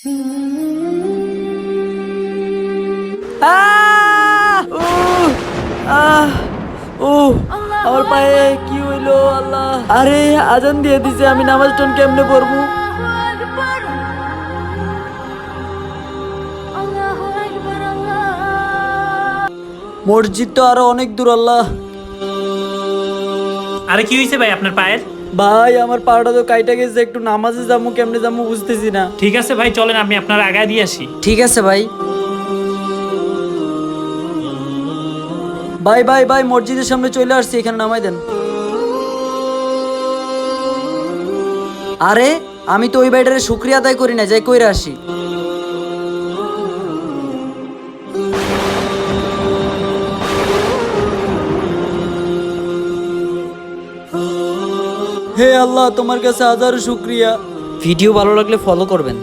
আমার পায়ে কি হইলো আল্লাহ! আরে আজান দিয়ে দিছে, আমি নামাজ টান কেমনে পড়বো? মসজিদ তো আরো অনেক দূর আল্লাহ। আরে কি হয়েছে ভাই আপনার পায়ের? ভাই আমার পাটা তো কাইটা গেছে, একটু নামাজে যাবো কেমনে যাবো বুঝতেছি না। ঠিক আছে ভাই, চলেন আমি আপনার আগায় দিয়ে আসি। ঠিক আছে ভাই। ভাই ভাই ভাই মসজিদের সামনে চলে আসছি, এখানে নামাই দেন। আরে আমি তো ওই বাইটারে শুকরিয়া আদায় করি না, যাই কইরা আসি। হে আল্লাহ, তোমার কাছে হাজারো শুকরিয়া। ভিডিও ভালো লাগলে ফলো করবেন।